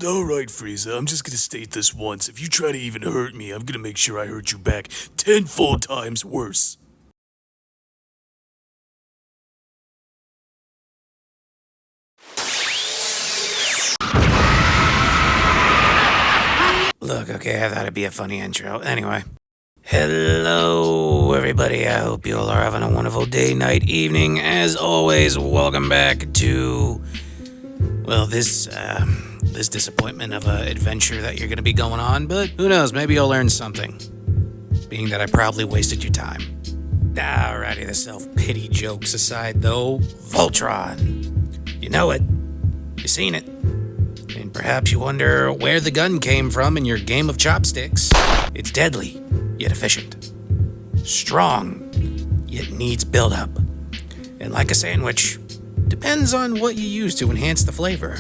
Alright, Frieza, I'm just gonna state this once. If you try to even hurt me, I'm gonna make sure I hurt you back 10 full times worse. Look, okay, I thought it'd be a funny intro. Anyway. Hello, everybody. I hope you all are having a wonderful day, night, evening. As always, welcome back to, well, this disappointment of an adventure that you're going to be going on. But who knows, maybe you'll learn something. Being that I probably wasted your time. Alrighty, the self-pity jokes aside, though. Voltron. You know it. You've seen it. And perhaps you wonder where the gun came from in your game of chopsticks. It's deadly, yet efficient. Strong, yet needs build-up. And like a sandwich, depends on what you use to enhance the flavor.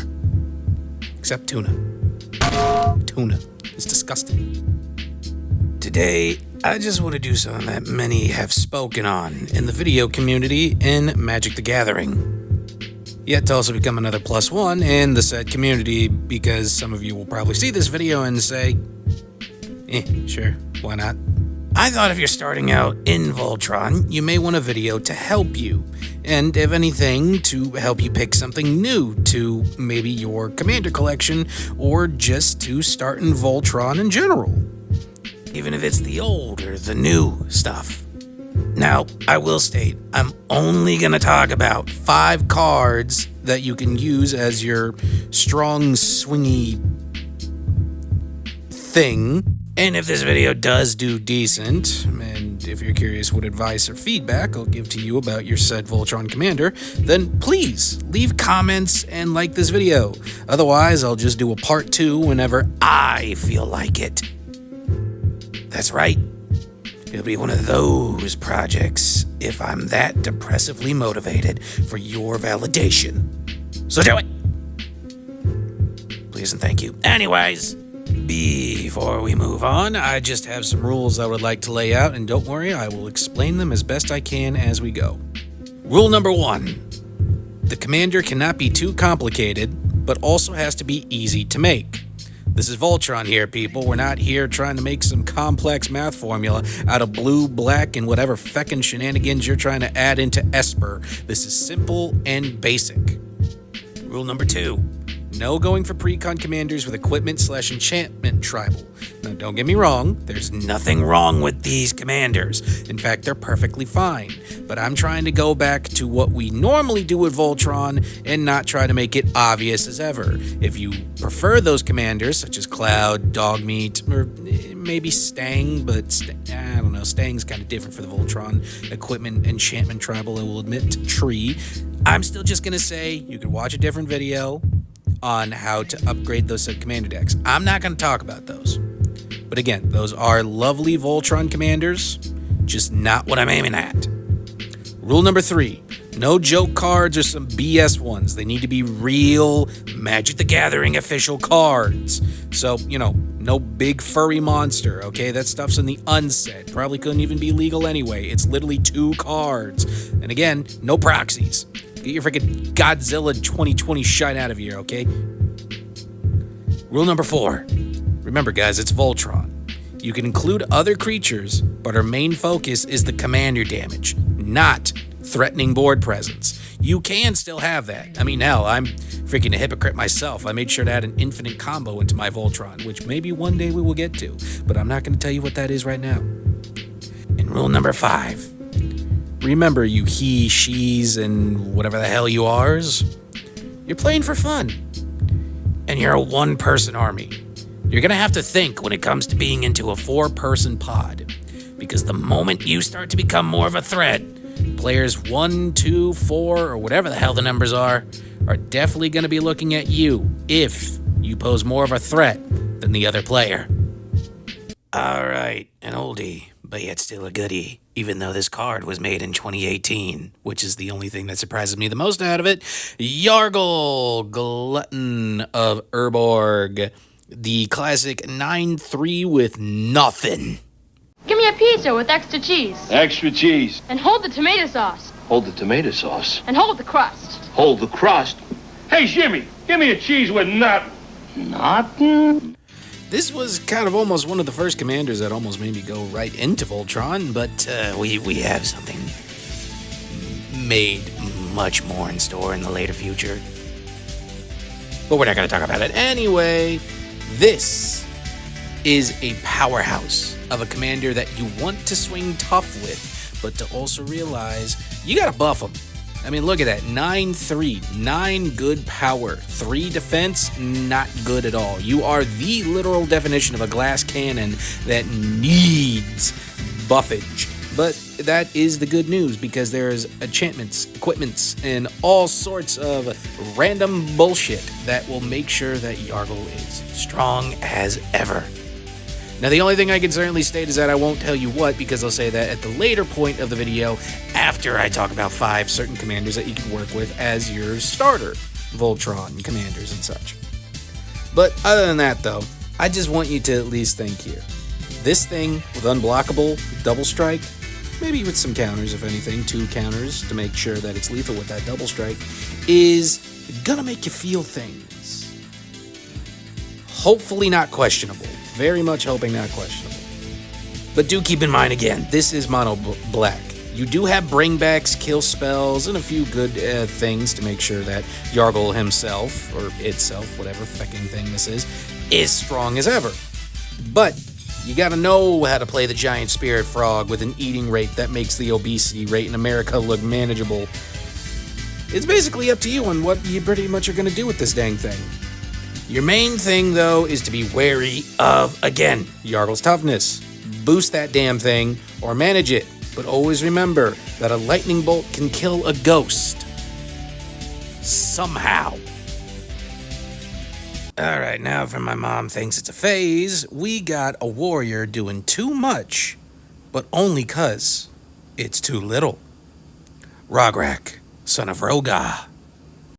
Except tuna. Tuna is disgusting. Today, I just want to do something that many have spoken on in the video community in Magic the Gathering. Yet to also become another +1 in the said community, because some of you will probably see this video and say, sure, why not? I thought if you're starting out in Voltron, you may want a video to help you, and if anything, to help you pick something new to maybe your commander collection, or just to start in Voltron in general. Even if it's the old or the new stuff. Now, I will state, I'm only going to talk about 5 cards that you can use as your strong, swingy thing. And if this video does do decent, and if you're curious what advice or feedback I'll give to you about your said Voltron commander, then please leave comments and like this video. Otherwise, I'll just do a part 2 whenever I feel like it. That's right. It'll be one of those projects if I'm that depressively motivated for your validation. So do it! Please and thank you. Anyways, before we move on, I just have some rules I would like to lay out, and don't worry, I will explain them as best I can as we go. Rule number 1. The commander cannot be too complicated, but also has to be easy to make. This is Voltron here, people. We're not here trying to make some complex math formula out of blue, black, and whatever feckin' shenanigans you're trying to add into Esper. This is simple and basic. Rule number 2. No going for pre-con commanders with equipment/enchantment tribal. Now, don't get me wrong, there's nothing wrong with these commanders. In fact, they're perfectly fine. But I'm trying to go back to what we normally do with Voltron and not try to make it obvious as ever. If you prefer those commanders, such as Cloud, Dogmeat, or maybe Stang, but I don't know, Stang's kind of different for the Voltron equipment enchantment tribal, I will admit, tree. I'm still just going to say you can watch a different video on how to upgrade those said commander decks. I'm not going to talk about those. But again, those are lovely Voltron commanders, just not what I'm aiming at. Rule number 3. No joke cards or some BS ones. They need to be real Magic the Gathering official cards. So, no big furry monster, okay? That stuff's in the unset. Probably couldn't even be legal anyway. It's literally 2 cards. And again, no proxies. Get your freaking Godzilla 2020 shine out of here, okay? Rule number 4. Remember, guys, it's Voltron. You can include other creatures, but our main focus is the commander damage, not threatening board presence. You can still have that. I mean, hell, I'm freaking a hypocrite myself. I made sure to add an infinite combo into my Voltron, which maybe one day we will get to, but I'm not going to tell you what that is right now. And rule number 5. Remember, you he, she's, and whatever the hell you are's, you're playing for fun. And you're a 1-person army. You're going to have to think when it comes to being into a 4-person pod. Because the moment you start to become more of a threat, players 1, 2, 4, or whatever the hell the numbers are definitely going to be looking at you if you pose more of a threat than the other player. Alright, an oldie, but yet still a goodie, even though this card was made in 2018, which is the only thing that surprises me the most out of it. Yargle, Glutton of Urborg, the classic 9/3 with nothing. Give me a pizza with extra cheese. Extra cheese. And hold the tomato sauce. Hold the tomato sauce. And hold the crust. Hold the crust. Hey, Jimmy, give me a cheese with nothing. Nothing. This was kind of almost one of the first commanders that almost made me go right into Voltron, but we have something made much more in store in the later future. But we're not going to talk about it. Anyway, this is a powerhouse of a commander that you want to swing tough with, but to also realize you got to buff him. I mean, look at that. 9-3, 9 good power, 3 defense, not good at all. You are the literal definition of a glass cannon that needs buffage. But that is the good news, because there's enchantments, equipments, and all sorts of random bullshit that will make sure that Yargle is strong as ever. Now, the only thing I can certainly state is that I won't tell you what, because I'll say that at the later point of the video, after I talk about 5 certain commanders that you can work with as your starter Voltron commanders and such. But other than that, though, I just want you to at least think here. This thing with unblockable, double strike, maybe with some counters, if anything, 2 counters to make sure that it's lethal with that double strike, is gonna make you feel things. Hopefully not questionable. Very much hoping not questionable. But do keep in mind, again, this is mono black. You do have bringbacks, kill spells, and a few good things to make sure that Yargle himself, or itself, whatever fecking thing this is strong as ever. But you gotta know how to play the giant spirit frog with an eating rate that makes the obesity rate in America look manageable. It's basically up to you on what you pretty much are gonna do with this dang thing. Your main thing, though, is to be wary of, again, Yargle's toughness. Boost that damn thing, or manage it. But always remember that a lightning bolt can kill a ghost. Somehow. Alright, now for my mom thinks it's a phase, we got a warrior doing too much, but only 'cause it's too little. Rograkh, son of Rohgahh.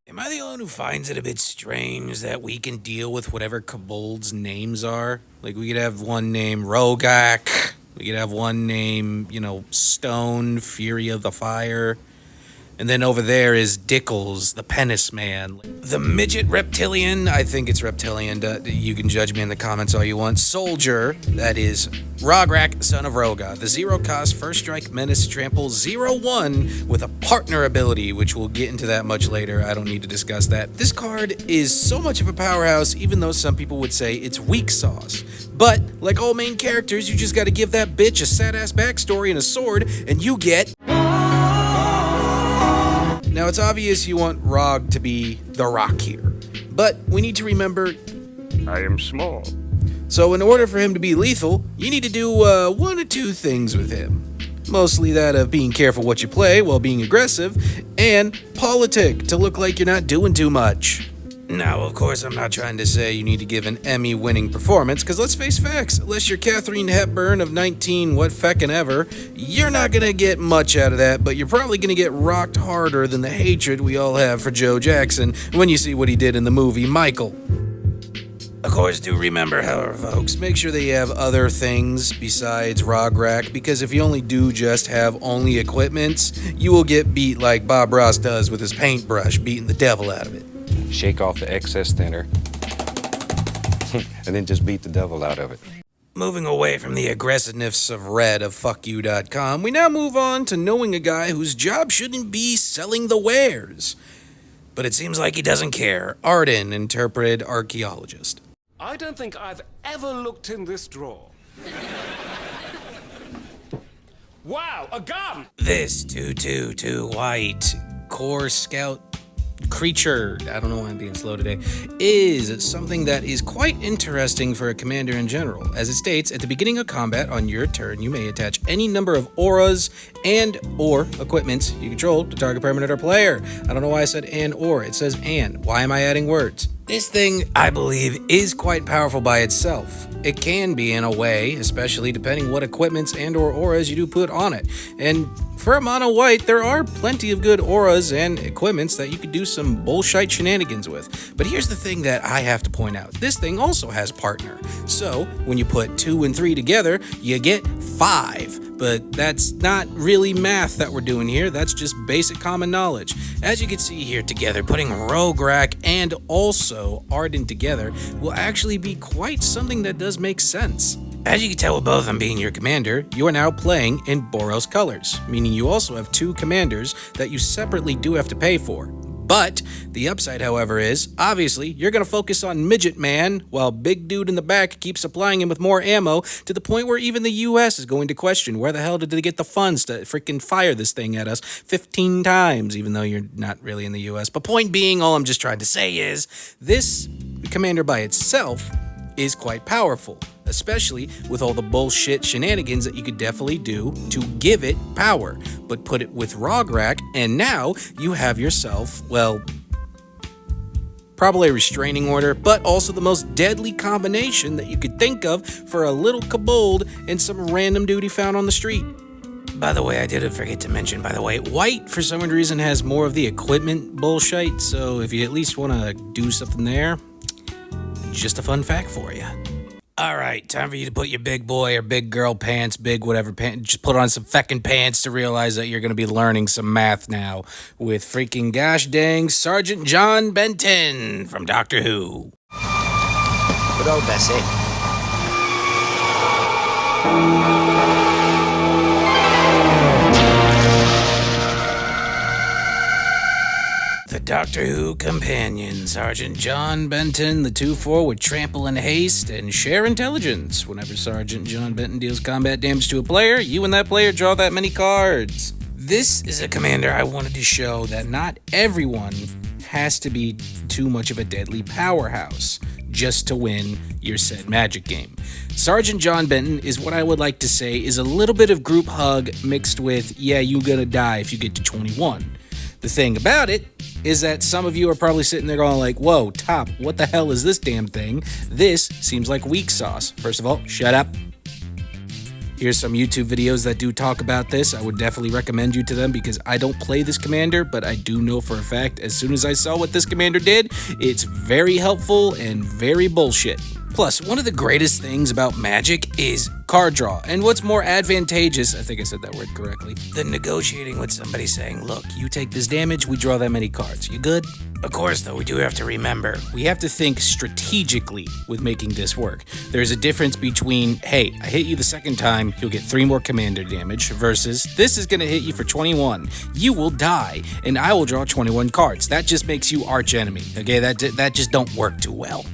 Am I the only one who finds it a bit strange that we can deal with whatever kobolds' names are? Like, we could have one name Rograkh, we could have one name, Stone, Fury of the Fire, and then over there is Dickles, the Penis Man. The Midget Reptilian, I think it's Reptilian, you can judge me in the comments all you want. Soldier, that is Rograkh, son of Rohgahh. The 0-cost first strike menace trample 0-1 with a partner ability, which we'll get into that much later. I don't need to discuss that. This card is so much of a powerhouse, even though some people would say it's weak sauce. But, like all main characters, you just gotta give that bitch a sad-ass backstory and a sword, and you get... Now, it's obvious you want Rog to be the rock here, but we need to remember... I am small. So in order for him to be lethal, you need to do 1 or 2 things with him. Mostly that of being careful what you play while being aggressive, and politic to look like you're not doing too much. Now, of course, I'm not trying to say you need to give an Emmy-winning performance, because let's face facts, unless you're Katharine Hepburn of 19 what feckin' ever, you're not gonna get much out of that, but you're probably gonna get rocked harder than the hatred we all have for Joe Jackson when you see what he did in the movie Michael. Of course, do remember, however, folks, make sure that you have other things besides Rograkh, because if you only do just have only equipments, you will get beat like Bob Ross does with his paintbrush, beating the devil out of it. Shake off the excess thinner, and then just beat the devil out of it. Moving away from the aggressiveness of Red of FuckYou.com, we now move on to knowing a guy whose job shouldn't be selling the wares. But it seems like he doesn't care. Ardenn, Intrepid Archaeologist. I don't think I've ever looked in this drawer. Wow, a gun! This 2/2/2 white core scout creature, I don't know why I'm being slow today, is something that is quite interesting for a commander in general. As it states, at the beginning of combat on your turn, you may attach any number of auras and or equipments you control to target permanent or player. I don't know why I said and or, it says and. Why am I adding words? This thing, I believe, is quite powerful by itself. It can be in a way, especially depending what equipments and or auras you do put on it. And for a mono white, there are plenty of good auras and equipments that you could do some bullshit shenanigans with. But here's the thing that I have to point out. This thing also has partner. So when you put 2 and 3 together, you get 5 but that's not really math that we're doing here. That's just basic common knowledge. As you can see here together, putting Rograkh and also Ardenn together will actually be quite something that does make sense. As you can tell with both of them being your commander, you are now playing in Boros colors, meaning you also have two commanders that you separately do have to pay for. But the upside, however, is, obviously, you're going to focus on Midget Man, while Big Dude in the back keeps supplying him with more ammo, to the point where even the US is going to question where the hell did they get the funds to freaking fire this thing at us 15 times, even though you're not really in the US. But point being, all I'm just trying to say is, this commander by itself is quite powerful, especially with all the bullshit shenanigans that you could definitely do to give it power. But put it with Rograkh, and now you have yourself, well, probably a restraining order, but also the most deadly combination that you could think of for a little kobold and some random dude he found on the street. By the way, I did forget to mention, white for some reason has more of the equipment bullshit, so if you at least want to do something there, just a fun fact for you. Alright, time for you to put your big boy or big girl pants, big whatever pants, just put on some feckin' pants to realize that you're going to be learning some math now with freaking gosh dang Sergeant John Benton from Doctor Who. Good old Bessie. The Doctor Who companion, Sergeant John Benton, the 2-4 would trample in haste and share intelligence. Whenever Sergeant John Benton deals combat damage to a player, you and that player draw that many cards. This is a commander I wanted to show that not everyone has to be too much of a deadly powerhouse just to win your said magic game. Sergeant John Benton is what I would like to say is a little bit of group hug mixed with, yeah, you're gonna die if you get to 21. The thing about it is that some of you are probably sitting there going like, whoa, Top, what the hell is this damn thing? This seems like weak sauce. First of all, shut up. Here's some YouTube videos that do talk about this. I would definitely recommend you to them because I don't play this commander, but I do know for a fact as soon as I saw what this commander did, it's very helpful and very bullshit. Plus, one of the greatest things about Magic is card draw, and what's more advantageous, I think I said that word correctly, than negotiating with somebody saying, look, you take this damage, we draw that many cards. You good? Of course, though, we do have to remember, we have to think strategically with making this work. There's a difference between, hey, I hit you the second time, you'll get 3 more commander damage, versus this is going to hit you for 21. You will die, and I will draw 21 cards. That just makes you arch enemy, okay? That just don't work too well.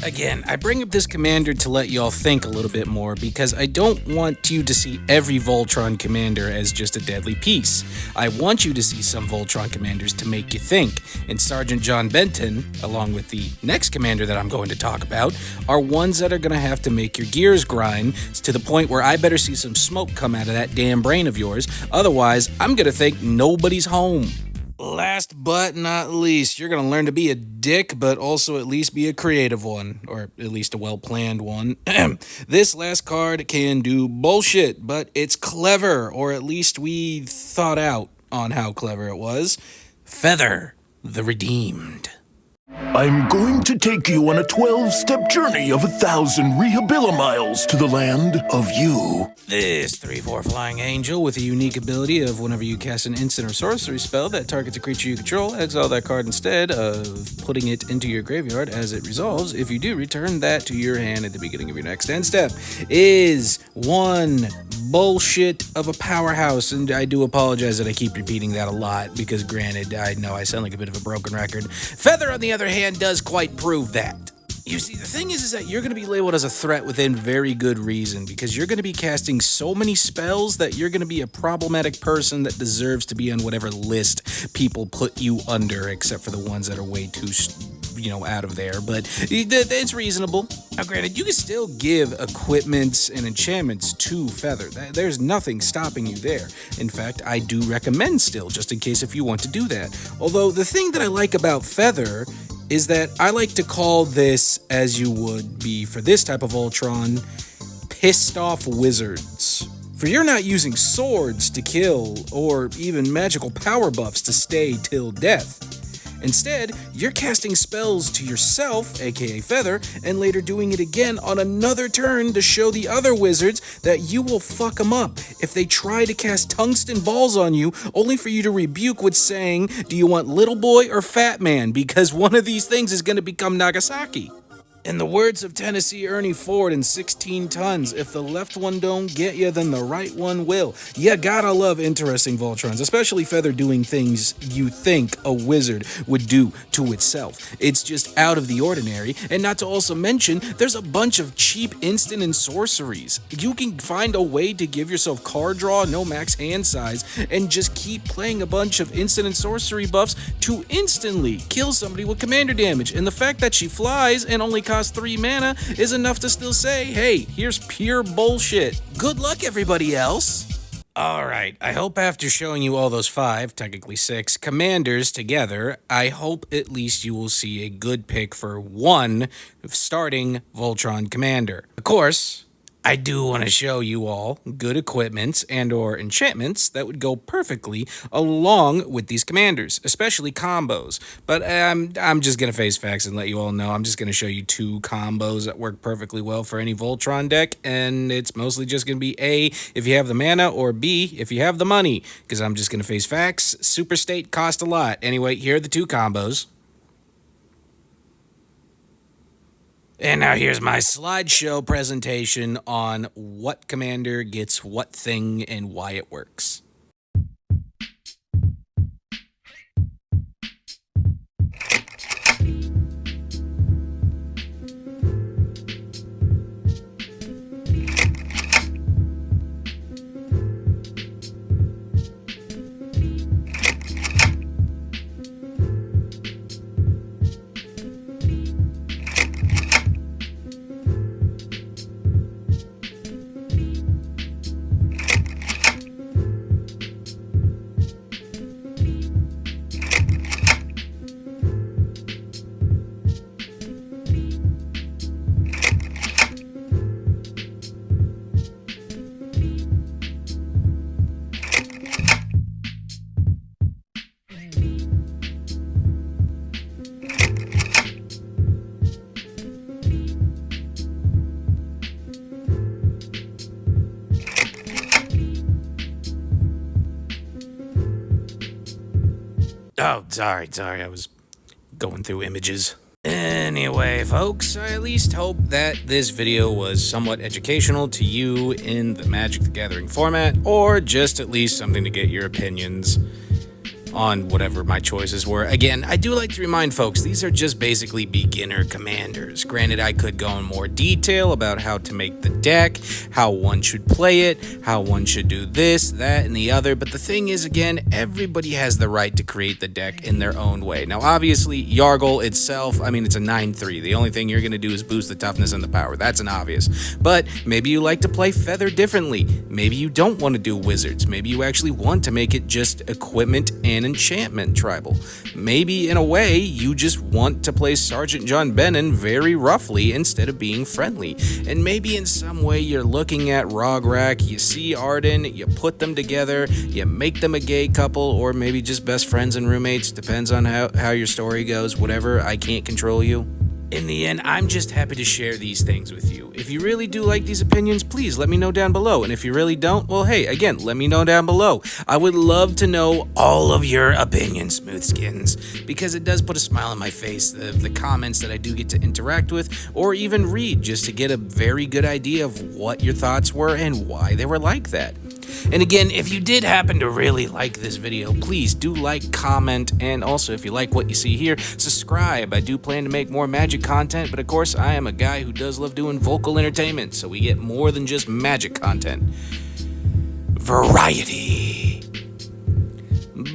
Again, I bring up this commander to let y'all think a little bit more because I don't want you to see every Voltron commander as just a deadly piece. I want you to see some Voltron commanders to make you think, and Sergeant John Benton, along with the next commander that I'm going to talk about, are ones that are going to have to make your gears grind to the point where I better see some smoke come out of that damn brain of yours, otherwise I'm going to think nobody's home. Last but not least, you're going to learn to be a dick, but also at least be a creative one, or at least a well-planned one. This last card can do bullshit, but it's clever, or at least we thought out on how clever it was. Feather, the Redeemed. I'm going to take you on a 12-step journey of 1,000 rehabilimiles to the land of you. This 3/4 flying angel with a unique ability of whenever you cast an instant or sorcery spell that targets a creature you control, exile that card instead of putting it into your graveyard as it resolves. If you do, return that to your hand at the beginning of your next end step. Is one bullshit of a powerhouse, and I do apologize that I keep repeating that a lot because granted, I know I sound like a bit of a broken record. Feather, on the other hand, does quite prove that. You see, the thing is that you're going to be labeled as a threat within very good reason because you're going to be casting so many spells that you're going to be a problematic person that deserves to be on whatever list people put you under, except for the ones that are way too, out of there, but it's reasonable. Now, granted, you can still give equipments and enchantments to Feather. There's nothing stopping you there. In fact, I do recommend still, just in case if you want to do that. Although, the thing that I like about Feather is that I like to call this, as you would be for this type of Voltron, pissed off wizards. For you're not using swords to kill, or even magical power buffs to stay till death. Instead, you're casting spells to yourself, aka Feather, and later doing it again on another turn to show the other wizards that you will fuck them up if they try to cast tungsten balls on you, only for you to rebuke with saying, do you want little boy or fat man? Because one of these things is going to become Nagasaki. In the words of Tennessee Ernie Ford in 16 Tons, if the left one don't get you, then the right one will. You gotta love interesting Voltrons, especially Feather doing things you think a wizard would do to itself. It's just out of the ordinary, and not to also mention, there's a bunch of cheap instant and sorceries. You can find a way to give yourself card draw, no max hand size, and just keep playing a bunch of instant and sorcery buffs to instantly kill somebody with commander damage. And the fact that she flies and only costs 3 mana is enough to still say, hey, here's pure bullshit. Good luck, everybody else. Alright, I hope after showing you all those 5, technically 6, commanders together, I hope at least you will see a good pick for one starting Voltron commander. Of course, I do want to show you all good equipments and or enchantments that would go perfectly along with these commanders, especially combos. But I'm just going to face facts and let you all know I'm just going to show you 2 combos that work perfectly well for any Voltron deck, and it's mostly just going to be A, if you have the mana, or B, if you have the money, because I'm just going to face facts. Super State cost a lot. Anyway, here are the 2 combos. And now here's my slideshow presentation on what commander gets what thing and why it works. Oh, sorry, I was going through images. Anyway, folks, I at least hope that this video was somewhat educational to you in the Magic the Gathering format, or just at least something to get your opinions on whatever my choices were. Again, I do like to remind folks, these are just basically beginner commanders. Granted, I could go in more detail about how to make the deck, how one should play it, how one should do this, that, and the other, but the thing is, again, everybody has the right to create the deck in their own way. Now, obviously, Yargle itself, I mean, it's a 9/3. The only thing you're going to do is boost the toughness and the power. That's an obvious. But maybe you like to play Feather differently. Maybe you don't want to do wizards. Maybe you actually want to make it just equipment and enchantment tribal. Maybe in a way you just want to play Sergeant John Benton very roughly instead of being friendly. And maybe in some way you're looking at Rograkh, you see Ardenn, you put them together, you make them a gay couple, or maybe just best friends and roommates, depends on how your story goes, whatever, I can't control you. In the end, I'm just happy to share these things with you. If you really do like these opinions, please let me know down below. And if you really don't, well, hey, again, let me know down below. I would love to know all of your opinions, Smoothskins, because it does put a smile on my face, the comments that I do get to interact with, or even read, just to get a very good idea of what your thoughts were and why they were like that. And again, if you did happen to really like this video, please do like, comment, and also if you like what you see here, subscribe. I do plan to make more Magic content, but of course I am a guy who does love doing vocal entertainment, so we get more than just Magic content. Variety.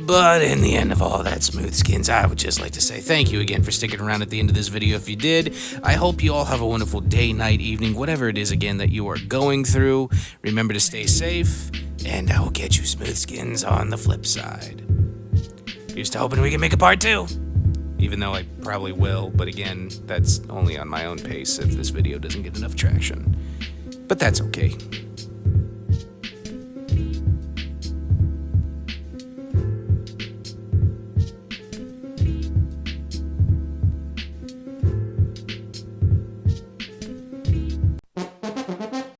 But in the end of all that, Smoothskins, I would just like to say thank you again for sticking around at the end of this video if you did. I hope you all have a wonderful day, night, evening, whatever it is again that you are going through. Remember to stay safe, and I will catch you Smoothskins on the flip side. Here's to hoping we can make a part 2. Even though I probably will, but again, that's only on my own pace if this video doesn't get enough traction. But that's okay.